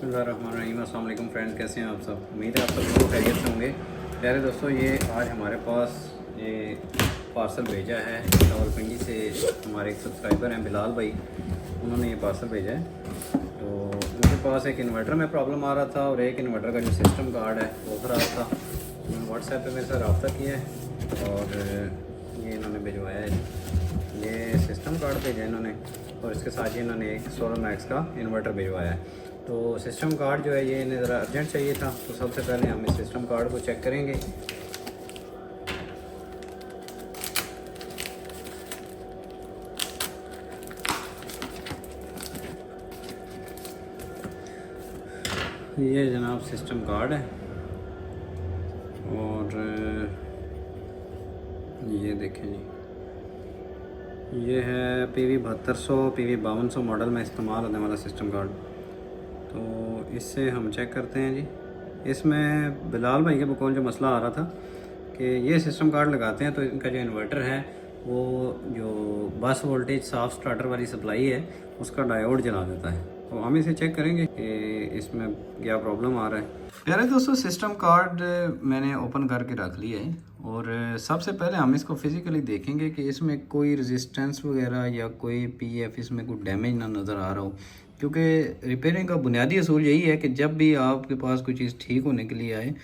बिस्मिल्लाहिर्रहमानिर्रहीम। अस्सलाम वालेकुम फ्रेंड्स, कैसे हैं आप सब। उम्मीद है आप सब लोग खैरियत से होंगे। प्यारे दोस्तों, ये आज हमारे पास ये पार्सल भेजा है रावलपिंडी से। हमारे एक सब्सक्राइबर हैं बिलाल भाई, उन्होंने ये पार्सल भेजा है। तो उनके पास एक इन्वर्टर में प्रॉब्लम आ रहा था और एक इन्वर्टर का जो सिस्टम कार्ड है वो ख़राब था। उन्होंने व्हाट्सएप पे मेरे से रब्ता किया है और ये इन्होंने भिजवाया है। ये सिस्टम कार्ड भेजा है इन्होंने और इसके साथ ही इन्होंने एक सोलर मैक्स का इन्वर्टर भिजवाया है। तो सिस्टम कार्ड जो है ये इन्हें ज़रा अर्जेंट चाहिए था। तो सबसे पहले हम इस सिस्टम कार्ड को चेक करेंगे। ये जनाब सिस्टम कार्ड है और ये देखें जी, ये है PV 7200 PV 5200 मॉडल में इस्तेमाल होने वाला सिस्टम कार्ड। तो इससे हम चेक करते हैं जी। इसमें बिलाल भाई के बकौल जो मसला आ रहा था कि ये सिस्टम कार्ड लगाते हैं तो इनका जो इन्वर्टर है वो जो बस वोल्टेज साफ स्टार्टर वाली सप्लाई है उसका डायोड जला देता है। तो हम इसे चेक करेंगे कि इसमें क्या प्रॉब्लम आ रहा है। प्यारे दोस्तों, सिस्टम कार्ड मैंने ओपन करके रख लिया है और सबसे पहले हम इसको फिज़िकली देखेंगे कि इसमें कोई रेजिस्टेंस वगैरह या कोई PF इसमें कोई डैमेज ना नज़र आ रहा हो। क्योंकि रिपेयरिंग का बुनियादी असूल यही है कि जब भी आपके पास कोई चीज़ ठीक होने के लिए आए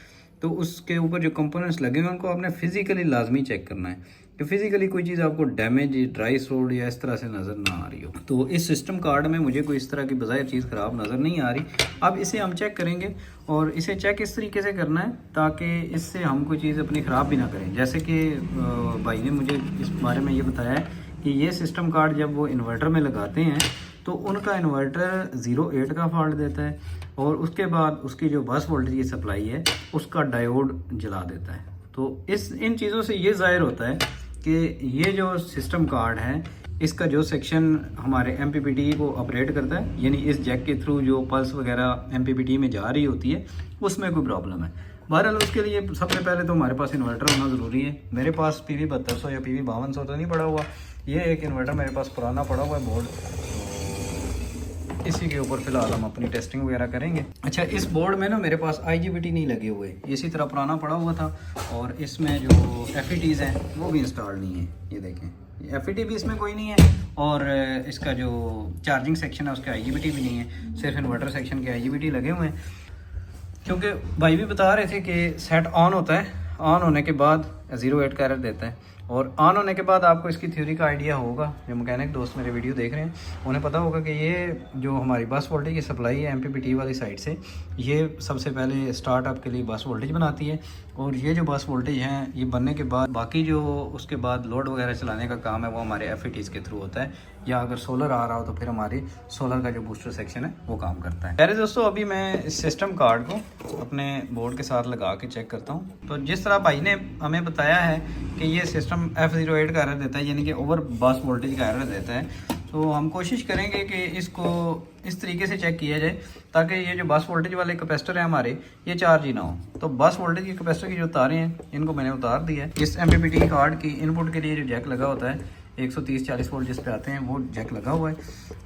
तो उसके ऊपर जो कंपोनेंट्स लगेंगे उनको आपने फिज़िकली लाजमी चेक करना है कि फिज़िकली कोई चीज़ आपको डैमेज ड्राई सोल्ड या इस तरह से नज़र ना आ रही हो। तो इस सिस्टम कार्ड में मुझे कोई इस तरह की बज़ाहिर चीज़ ख़राब नज़र नहीं आ रही। अब इसे हम चेक करेंगे और इसे चेक इस तरीके से करना है ताकि इससे हम कोई चीज़ अपनी ख़राब भी ना करें। जैसे कि भाई ने मुझे इस बारे में ये बताया है कि ये सिस्टम कार्ड जब वो इन्वर्टर में लगाते हैं तो उनका इन्वर्टर 08 का फॉल्ट देता है और उसके बाद उसकी जो बस वोल्टेज की सप्लाई है उसका डायोड जला देता है। तो इन चीज़ों से ये ज़ाहिर होता है कि ये जो सिस्टम कार्ड है इसका जो सेक्शन हमारे MPPT को ऑपरेट करता है, यानी इस जैक के थ्रू जो पल्स वगैरह MPPT में जा रही होती है उसमें कोई प्रॉब्लम है। बहरहाल उसके लिए सबसे पहले तो हमारे पास इन्वर्टर होना ज़रूरी है। मेरे पास PV 7200 या PV 5200 तो नहीं पड़ा हुआ, ये एक इन्वर्टर मेरे पास पुराना पड़ा हुआ है बोर्ड, इसी के ऊपर फिलहाल हम अपनी टेस्टिंग वगैरह करेंगे। अच्छा, इस बोर्ड में ना मेरे पास IGBT नहीं लगे हुए, इसी तरह पुराना पड़ा हुआ था और इसमें जो FETs हैं वो भी इंस्टॉल नहीं है। ये देखें, FET भी इसमें कोई नहीं है और इसका जो चार्जिंग सेक्शन है उसका IGBT भी नहीं है, सिर्फ इन्वर्टर सेक्शन के IGBT लगे हुए हैं। क्योंकि भाई भी बता रहे थे कि सेट ऑन होता है, ऑन होने के बाद 08 का एरर देता है और ऑन होने के बाद आपको इसकी थ्योरी का आइडिया होगा। जो मैकेनिक दोस्त मेरे वीडियो देख रहे हैं उन्हें पता होगा कि ये जो हमारी बस वोल्टेज की सप्लाई है MPPT वाली साइड से, ये सबसे पहले स्टार्टअप के लिए बस वोल्टेज बनाती है और ये जो बस वोल्टेज हैं ये बनने के बाद बाकी जो उसके बाद लोड वगैरह चलाने का काम है वो हमारे FETs के थ्रू होता है, या अगर सोलर आ रहा हो तो फिर हमारी सोलर का जो बूस्टर सेक्शन है वो काम करता है। प्यारे दोस्तों, अभी मैं इस सिस्टम कार्ड को अपने बोर्ड के साथ लगा के चेक करता हूँ। तो जिस तरह भाई ने हमें बताया है कि ये सिस्टम F08 का एरर देता है, यानी कि ओवर बस वोल्टेज का एरर देता है, तो हम कोशिश करेंगे कि इसको इस तरीके से चेक किया जाए ताकि ये जो बस वोल्टेज वाले कैपेसिटर हैं हमारे ये चार्ज ही ना हो। तो बस वोल्टेज के कैपेसिटर की जो तारें हैं इनको मैंने उतार दिया है। इस MPPT कार्ड की इनपुट के लिए जो जैक लगा होता है 130-40 वोल्ट जिस पे आते हैं वो जैक लगा हुआ है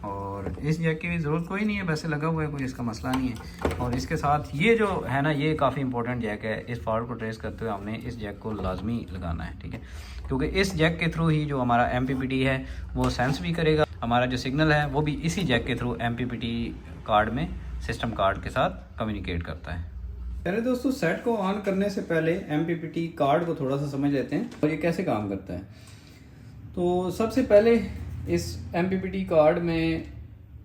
और इस जैक की भी ज़रूरत कोई नहीं है, वैसे लगा हुआ है, कोई इसका मसला नहीं है। और इसके साथ ये जो है ना, ये काफ़ी इंपॉर्टेंट जैक है। इस फॉल्ट को ट्रेस करते हुए हमने इस जैक को लाजमी लगाना है, ठीक है, क्योंकि इस जैक के थ्रू ही जो हमारा MPPT है वो सेंस भी करेगा। हमारा जो सिग्नल है वो भी इसी जैक के थ्रू MPPT कार्ड में सिस्टम कार्ड के साथ कम्युनिकेट करता है। पहले दोस्तों, सेट को ऑन करने से पहले MPPT कार्ड को थोड़ा सा समझ लेते हैं और ये कैसे काम करता है। तो सबसे पहले इस MPPT कार्ड में,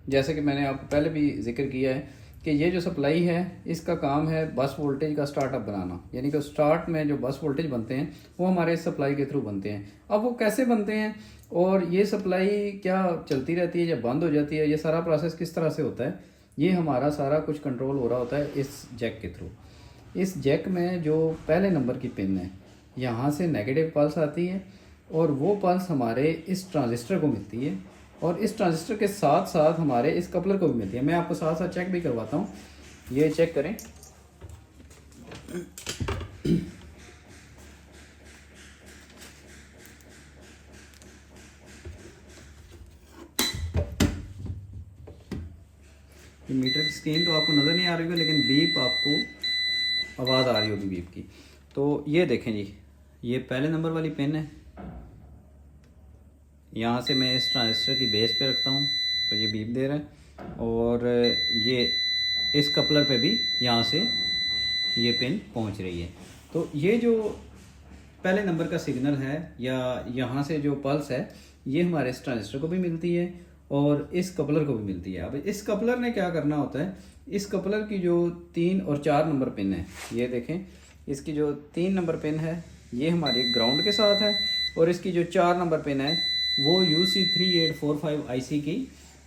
जैसे कि मैंने आपको पहले भी जिक्र किया है कि ये जो सप्लाई है इसका काम है बस वोल्टेज का स्टार्टअप बनाना, यानी कि स्टार्ट में जो बस वोल्टेज बनते हैं वो हमारे इस सप्लाई के थ्रू बनते हैं। अब वो कैसे बनते हैं और ये सप्लाई क्या चलती रहती है या बंद हो जाती है, ये सारा प्रोसेस किस तरह से होता है, ये हमारा सारा कुछ कंट्रोल हो रहा होता है इस जैक के थ्रू। इस जैक में जो पहले नंबर की पिन है यहाँ से नेगेटिव पल्स आती है और वो पल्स हमारे इस ट्रांजिस्टर को मिलती है और इस ट्रांजिस्टर के साथ साथ हमारे इस कपलर को भी मिलती है। मैं आपको साथ साथ चेक भी करवाता हूँ, ये चेक करें। ये मीटर की स्क्रीन तो आपको नज़र नहीं आ रही होगी, लेकिन बीप आपको आवाज़ आ रही होगी बीप की। तो ये देखें जी, ये पहले नंबर वाली पिन है। यहाँ से मैं इस ट्रांजिस्टर की बेस पे रखता हूँ तो ये बीप दे रहा है, और ये इस कपलर पे भी यहाँ से ये पिन पहुँच रही है। तो ये जो पहले नंबर का सिग्नल है या यहाँ से जो पल्स है, ये हमारे इस ट्रांजिस्टर को भी मिलती है और इस कपलर को भी मिलती है। अब इस कपलर ने क्या करना होता है, इस कपलर की जो 3 और 4 नंबर पिन है, ये देखें, इसकी जो 3 नंबर पिन है ये हमारी ग्राउंड के साथ है, और इसकी जो 4 नंबर पिन है वो UC3845 IC की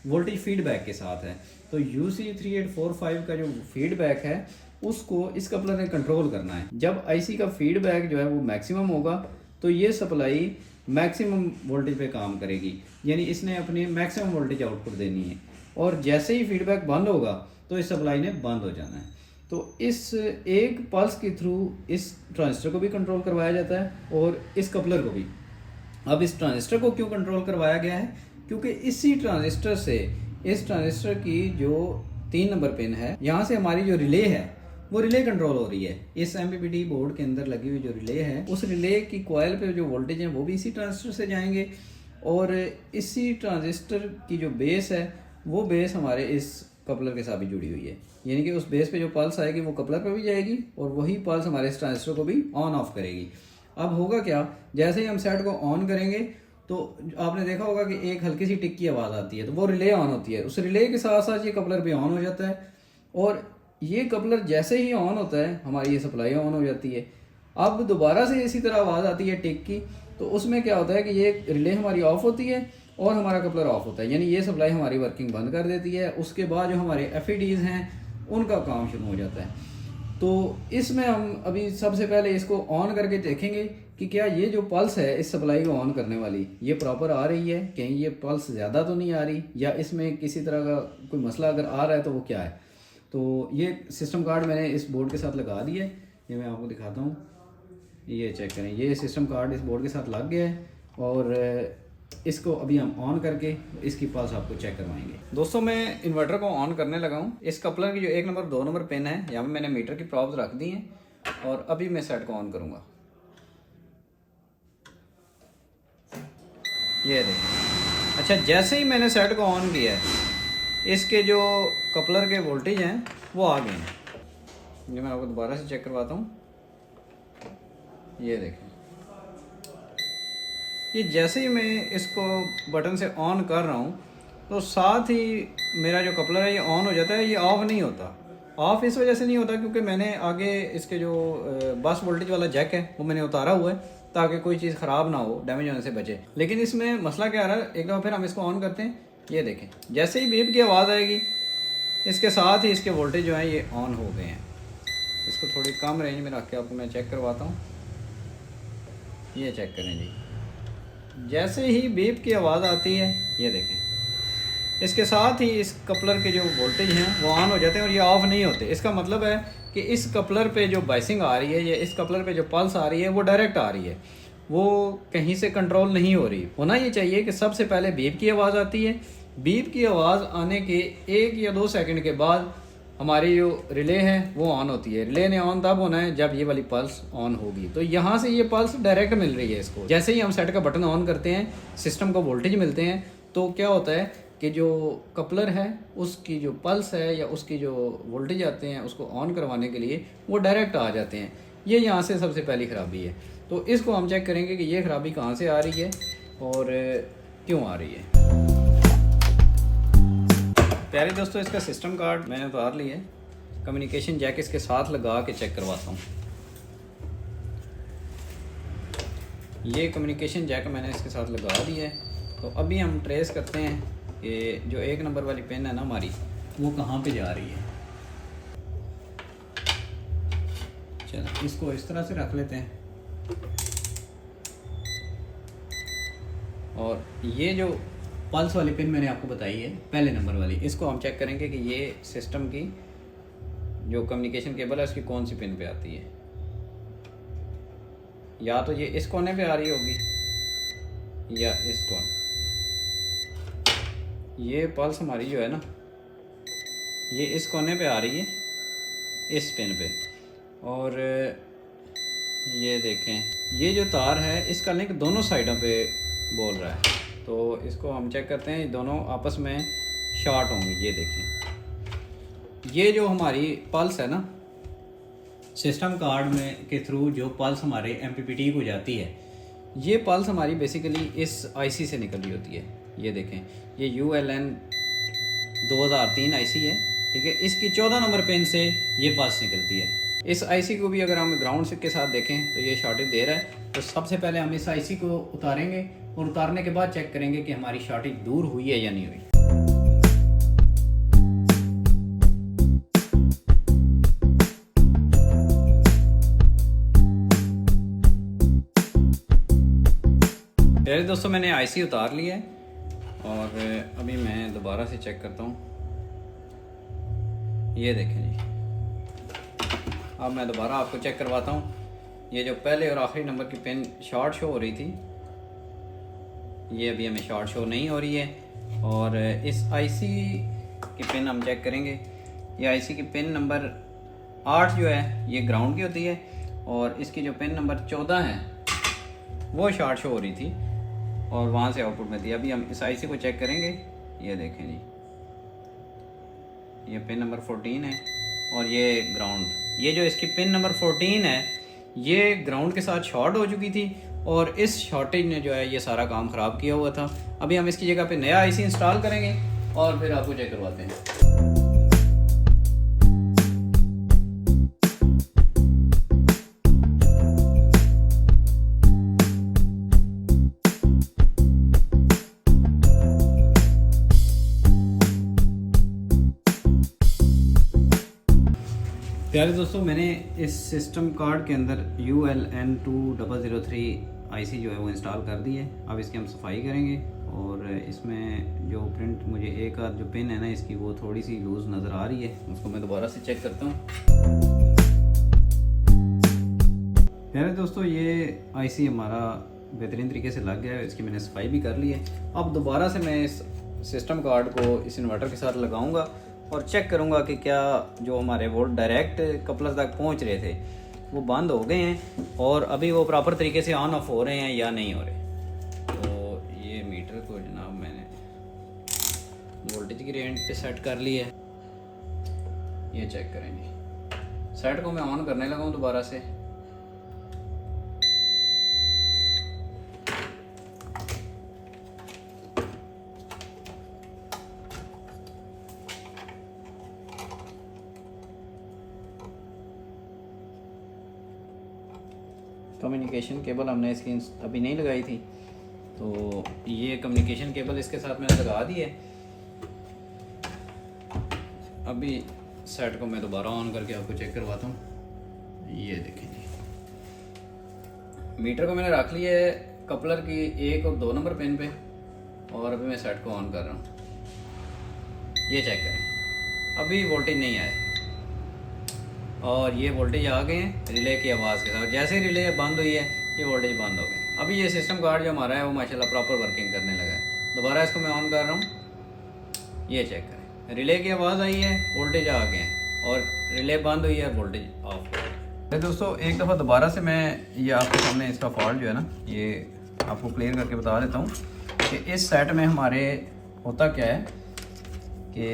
वोल्टेज फीडबैक के साथ है। तो UC3845 का जो फीडबैक है उसको इस कपलर ने कंट्रोल करना है। जब IC का फीडबैक जो है वो मैक्सिमम होगा तो ये सप्लाई मैक्सिमम वोल्टेज पे काम करेगी, यानी इसने अपनी मैक्सिमम वोल्टेज आउटपुट देनी है। और जैसे ही फीडबैक बंद होगा तो इस सप्लाई ने बंद हो जाना है। तो इस एक पल्स के थ्रू इस ट्रांजिस्टर को भी कंट्रोल करवाया जाता है और इस कपलर को भी। अब इस ट्रांजिस्टर को क्यों कंट्रोल करवाया गया है, क्योंकि इसी ट्रांजिस्टर से, इस ट्रांजिस्टर की जो 3 नंबर पिन है, यहाँ से हमारी जो रिले है वो रिले कंट्रोल हो रही है। इस MPPT बोर्ड के अंदर लगी हुई जो रिले है, उस रिले की कॉइल पे जो वोल्टेज है वो भी इसी ट्रांजिस्टर से जाएंगे, और इसी ट्रांजिस्टर की जो बेस है वो बेस हमारे इस कपलर के साथ भी जुड़ी हुई है। यानी कि उस बेस पे जो पल्स आएगी वो कपलर पे भी जाएगी और वही पल्स हमारे इस ट्रांजिस्टर को भी ऑन ऑफ करेगी। अब होगा क्या, जैसे ही हम सेट को ऑन करेंगे तो आपने देखा होगा कि एक हल्की सी टिक की आवाज़ आती है, तो वो रिले ऑन होती है। उस रिले के साथ साथ ये कपलर भी ऑन हो जाता है, और ये कपलर जैसे ही ऑन होता है हमारी ये सप्लाई ऑन हो जाती है। अब दोबारा से इसी तरह आवाज़ आती है टिक की, तो उसमें क्या होता है कि ये रिले हमारी ऑफ होती है और हमारा कपलर ऑफ होता है, यानी ये सप्लाई हमारी वर्किंग बंद कर देती है। उसके बाद जो हमारे FETs हैं उनका काम शुरू हो जाता है। तो इसमें हम अभी सबसे पहले इसको ऑन करके देखेंगे कि क्या ये जो पल्स है इस सप्लाई को ऑन करने वाली, ये प्रॉपर आ रही है, कहीं ये पल्स ज़्यादा तो नहीं आ रही, या इसमें किसी तरह का कोई मसला अगर आ रहा है तो वो क्या है। तो ये सिस्टम कार्ड मैंने इस बोर्ड के साथ लगा दिया है, ये मैं आपको दिखाता हूँ। ये चेक करें, ये सिस्टम कार्ड इस बोर्ड के साथ लग गया है, और इसको अभी हम ऑन करके इसकी पल्स आपको चेक करवाएंगे। दोस्तों मैं इन्वर्टर को ऑन करने लगा हूँ। इस कपलर की जो 1 नंबर 2 नंबर पिन है, यहाँ पे मैंने मीटर की प्रॉब्स रख दी हैं, और अभी मैं सेट को ऑन करूँगा। ये देखिए, अच्छा जैसे ही मैंने सेट को ऑन किया है, इसके जो कपलर के वोल्टेज हैं वो आ गए हैं। ये मैं आपको दोबारा से चेक करवाता हूँ। ये देखें, ये जैसे ही मैं इसको बटन से ऑन कर रहा हूँ तो साथ ही मेरा जो कपलर है ये ऑन हो जाता है। ये ऑफ नहीं होता। ऑफ इस वजह से नहीं होता क्योंकि मैंने आगे इसके जो बस वोल्टेज वाला जैक है वो मैंने उतारा हुआ है, ताकि कोई चीज़ ख़राब ना हो, डैमेज होने से बचे। लेकिन इसमें मसला क्या आ रहा है, एक दफ़ा फिर हम इसको ऑन करते हैं। ये देखें, जैसे ही बीप की आवाज़ आएगी इसके साथ ही इसके वोल्टेज जो है ये ऑन हो गए हैं। इसको थोड़ी कम रेंज में रख के आपको मैं चेक करवाता हूँ। ये चेक करें जी, जैसे ही बीप की आवाज़ आती है, ये देखें, इसके साथ ही इस कपलर के जो वोल्टेज हैं वो ऑन हो जाते हैं और ये ऑफ नहीं होते। इसका मतलब है कि इस कपलर पे जो बाइसिंग आ रही है या इस कपलर पे जो पल्स आ रही है वो डायरेक्ट आ रही है, वो कहीं से कंट्रोल नहीं हो रही। होना ये चाहिए कि सबसे पहले बीप की आवाज़ आती है, बीप की आवाज़ आने के 1 या 2 सेकंड के बाद हमारी जो रिले है वो ऑन होती है। रिले ने ऑन तब होना है जब ये वाली पल्स ऑन होगी। तो यहाँ से ये पल्स डायरेक्ट मिल रही है इसको। जैसे ही हम सेट का बटन ऑन करते हैं, सिस्टम को वोल्टेज मिलते हैं, तो क्या होता है कि जो कपलर है उसकी जो पल्स है या उसकी जो वोल्टेज आते हैं उसको ऑन करवाने के लिए वो डायरेक्ट आ जाते हैं। ये यहाँ से सबसे पहली ख़राबी है। तो इसको हम चेक करेंगे कि ये ख़राबी कहाँ से आ रही है और क्यों आ रही है। प्यारे दोस्तों, इसका सिस्टम कार्ड मैंने उतार लिया है, कम्युनिकेशन जैक इसके साथ लगा के चेक करवाता हूँ। ये कम्युनिकेशन जैक मैंने इसके साथ लगा दिया है। तो अभी हम ट्रेस करते हैं कि जो 1 नंबर वाली पेन है ना हमारी, वो कहाँ पे जा रही है। चलो इसको इस तरह से रख लेते हैं, और ये जो पल्स वाली पिन मैंने आपको बताई है पहले नंबर वाली, इसको हम चेक करेंगे कि ये सिस्टम की जो कम्युनिकेशन केबल है उसकी कौन सी पिन पे आती है। या तो ये इस कोने पे आ रही होगी या इस कोने। ये पल्स हमारी जो है ना ये इस कोने पे आ रही है, इस पिन पे। और ये देखें, ये जो तार है इसका लिंक दोनों साइडों पे बोल रहा है। तो इसको हम चेक करते हैं, दोनों आपस में शॉर्ट होंगी। ये देखें, ये जो हमारी पल्स है ना, सिस्टम कार्ड में के थ्रू जो पल्स हमारे MPPT को जाती है, ये पल्स हमारी बेसिकली इस IC से निकल रही होती है। ये देखें, ये ULN 2003 IC है, ठीक है। इसकी 14 नंबर पिन से ये पल्स निकलती है। इस IC को भी अगर हम ग्राउंड के साथ देखें तो ये शॉर्टेज दे रहा है। तो सबसे पहले हम इस IC को उतारेंगे और उतारने के बाद चेक करेंगे कि हमारी शॉर्टेज दूर हुई है या नहीं हुई। पहले दोस्तों मैंने IC उतार लिया है और अभी मैं दोबारा से चेक करता हूँ। ये देखें जी, अब मैं दोबारा आपको चेक करवाता हूँ। ये जो पहले और आखिरी नंबर की पिन शॉर्ट शो हो रही थी, ये अभी हमें शॉर्ट शो नहीं हो रही है। और इस IC की पिन हम चेक करेंगे। ये IC की पिन नंबर 8 जो है ये ग्राउंड की होती है, और इसकी जो पिन नंबर 14 है वो शॉर्ट शो हो रही थी और वहाँ से आउटपुट में दिया। अभी हम इस IC को चेक करेंगे। ये देखें जी, ये पिन नंबर 14 है और ये ग्राउंड। ये जो इसकी पिन नंबर 14 है ये ग्राउंड के साथ शॉर्ट हो चुकी थी और इस शॉर्टेज ने जो है ये सारा काम ख़राब किया हुआ था। अभी हम इसकी जगह पे नया IC इंस्टॉल करेंगे और फिर आपको चेक करवाते हैं। प्यारे दोस्तों, मैंने इस सिस्टम कार्ड के अंदर ULN 2003 IC जो है वो इंस्टॉल कर दी है। अब इसकी हम सफाई करेंगे और इसमें जो प्रिंट, मुझे एक आध जो पिन है ना इसकी वो थोड़ी सी लूज़ नज़र आ रही है, उसको मैं दोबारा से चेक करता हूँ। प्यारे दोस्तों, ये IC हमारा बेहतरीन तरीके से लग गया है, इसकी मैंने सफाई भी कर ली है। अब दोबारा से मैं इस सिस्टम कार्ड को इस इन्वर्टर के साथ लगाऊंगा और चेक करूंगा कि क्या जो हमारे वोल्ट डायरेक्ट कपलर तक पहुंच रहे थे वो बंद हो गए हैं और अभी वो प्रॉपर तरीके से ऑन ऑफ हो रहे हैं या नहीं हो रहे। तो ये मीटर को जनाब मैंने वोल्टेज की रेंज पे सेट कर ली है। ये चेक करेंगे। सेट को मैं ऑन करने लगा हूँ दोबारा से। कम्युनिकेशन केबल हमने इसकी अभी नहीं लगाई थी, तो ये कम्युनिकेशन केबल इसके साथ मैंने लगा दी है। अभी सेट को मैं दोबारा ऑन करके आपको चेक करवाता हूँ। ये देखें जी, मीटर को मैंने रख लिया है कपलर की 1 और 2 नंबर पिन पे और अभी मैं सेट को ऑन कर रहा हूँ। ये चेक करें, अभी वोल्टेज नहीं आया और ये वोल्टेज आ गए हैं रिले की आवाज़ के साथ। जैसे ही रिले बंद हुई है ये वोल्टेज बंद हो गए। अभी ये सिस्टम कार्ड जो हमारा है वो माशाल्लाह प्रॉपर वर्किंग करने लगा है। दोबारा इसको मैं ऑन कर रहा हूँ। ये चेक करें, रिले की आवाज़ आई है, वोल्टेज आ गए हैं और रिले बंद हुई है, वोल्टेज ऑफ हो गया। दोस्तों, एक दफ़ा दोबारा से मैं ये आपके सामने इसका फॉल्ट जो है ना ये आपको क्लियर करके बता देता हूँ कि इस सेट में हमारे होता क्या है कि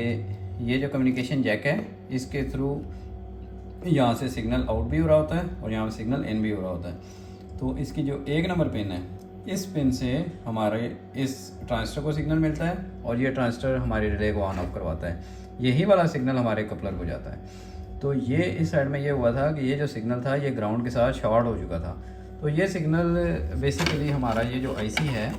ये जो कम्युनिकेशन जैक है इसके थ्रू यहाँ से सिग्नल आउट भी हो रहा होता है और यहाँ से सिग्नल इन भी हो रहा होता है। तो इसकी जो 1 नंबर पिन है, इस पिन से हमारे इस ट्रांजिस्टर को सिग्नल मिलता है और ये ट्रांजिस्टर हमारे रिले को ऑन ऑफ करवाता है। यही वाला सिग्नल हमारे कपलर को जाता है। तो ये इस साइड में ये हुआ था कि ये जो सिग्नल था ये ग्राउंड के साथ शॉर्ट हो चुका था। तो ये सिग्नल बेसिकली हमारा ये जो IC है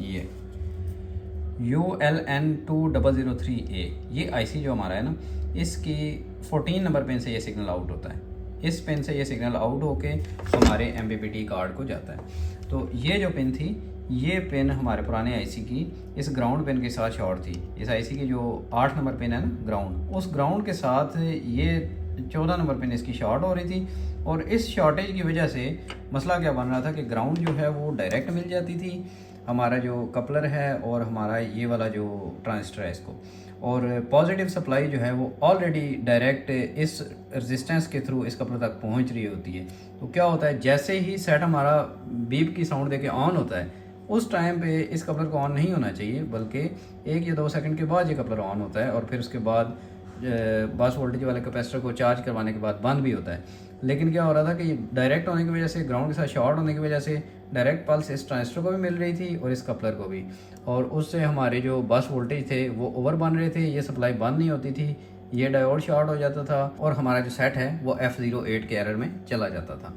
ये ULN 2003A, ये IC जो हमारा है ना इसकी 14 नंबर पिन से ये सिग्नल आउट होता है। इस पिन से ये सिग्नल आउट होके हमारे MPPT कार्ड को जाता है। तो ये जो पिन थी, ये पिन हमारे पुराने IC की इस ग्राउंड पिन के साथ शॉर्ट थी। इस IC की जो 8 नंबर पिन है ना ग्राउंड, उस ग्राउंड के साथ ये 14 नंबर पिन इसकी शॉर्ट हो रही थी और इस शॉर्टेज की वजह से मसला क्या बन रहा था कि ग्राउंड जो है वो डायरेक्ट मिल जाती थी हमारा जो कपलर है और हमारा ये वाला जो ट्रांजिस्टर है इसको, और पॉजिटिव सप्लाई जो है वो ऑलरेडी डायरेक्ट इस रेजिस्टेंस के थ्रू इस कपलर तक पहुंच रही होती है। तो क्या होता है, जैसे ही सेट हमारा बीप की साउंड देके ऑन होता है, उस टाइम पे इस कपलर को ऑन नहीं होना चाहिए, बल्कि 1 या 2 सेकंड के बाद ये कपलर ऑन होता है, और फिर उसके बाद बस वोल्टेज वाले कैपेसिटर को चार्ज करवाने के बाद बंद भी होता है। लेकिन क्या हो रहा था कि ये डायरेक्ट होने की वजह से, ग्राउंड के साथ शॉर्ट होने की वजह से डायरेक्ट पल्स इस ट्रांजिस्टर को भी मिल रही थी और इस कपलर को भी, और उससे हमारे जो बस वोल्टेज थे वो ओवर बन रहे थे, ये सप्लाई बंद नहीं होती थी, ये डायोड शॉर्ट हो जाता था और हमारा जो सेट है वो F08 के एरर में चला जाता था।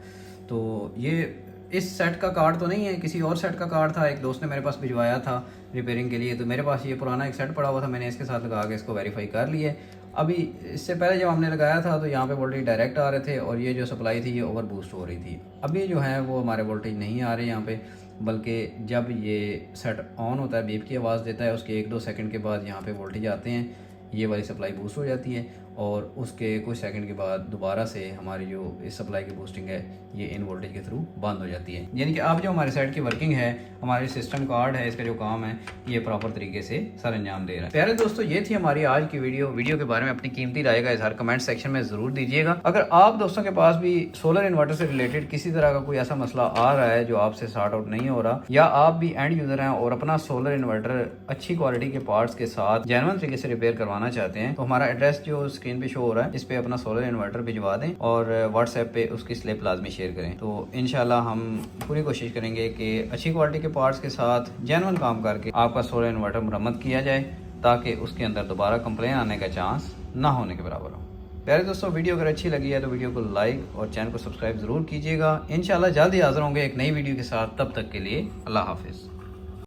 तो ये इस सेट का कार्ड तो नहीं है, किसी और सेट का कार्ड था, एक दोस्त ने मेरे पास भिजवाया था रिपेयरिंग के लिए। तो मेरे पास ये पुराना एक सेट पड़ा हुआ था, मैंने इसके साथ लगा के इसको वेरीफाई कर लिया। अभी इससे पहले जब हमने लगाया था तो यहाँ पे वोल्टेज डायरेक्ट आ रहे थे और ये जो सप्लाई थी ये ओवर बूस्ट हो रही थी। अभी जो है वो हमारे वोल्टेज नहीं आ रहे यहाँ पे, बल्कि जब ये सेट ऑन होता है, बीप की आवाज़ देता है, उसके 1-2 सेकंड के बाद यहाँ पे वोल्टेज आते हैं, ये वाली सप्लाई बूस्ट हो जाती है, और उसके कुछ सेकंड के बाद दोबारा से हमारी जो इस सप्लाई की बूस्टिंग है ये इन वोल्टेज के थ्रू बंद हो जाती है। यानी कि अब जो हमारे साइड की वर्किंग है, हमारे सिस्टम कार्ड है, इसका जो काम है ये प्रॉपर तरीके से सर अंजाम दे रहा है। प्यारे दोस्तों, ये थी हमारी आज की वीडियो के बारे में अपनी कीमती राय का इजहार कमेंट सेक्शन में ज़रूर दीजिएगा। अगर आप दोस्तों के पास भी सोलर इन्वर्टर से रिलेटेड किसी तरह का कोई ऐसा मसला आ रहा है जो आपसे सॉर्ट आउट नहीं हो रहा, या आप भी एंड यूज़र हैं और अपना सोलर इन्वर्टर अच्छी क्वालिटी के पार्ट्स के साथ जेन्युइन तरीके से रिपेयर करवाना चाहते हैं, तो हमारा एड्रेस जो स्क्रीन पे शो हो रहा है इस पे अपना सोलर इन्वर्टर भिजवा दें और व्हाट्सएप पे उसकी स्लिप लाजमी शेयर करें। तो इंशाल्लाह हम पूरी कोशिश करेंगे कि अच्छी क्वालिटी के पार्ट्स के साथ जेन्युइन काम करके आपका सोलर इन्वर्टर मरम्मत किया जाए, ताकि उसके अंदर दोबारा कंप्लेन आने का चांस ना होने के बराबर हो। प्यारे दोस्तों, वीडियो अगर अच्छी लगी है तो वीडियो को लाइक और चैनल को सब्सक्राइब ज़रूर कीजिएगा। इंशाल्लाह जल्द ही हाजिर होंगे एक नई वीडियो के साथ, तब तक के लिए अल्लाह हाफिज़।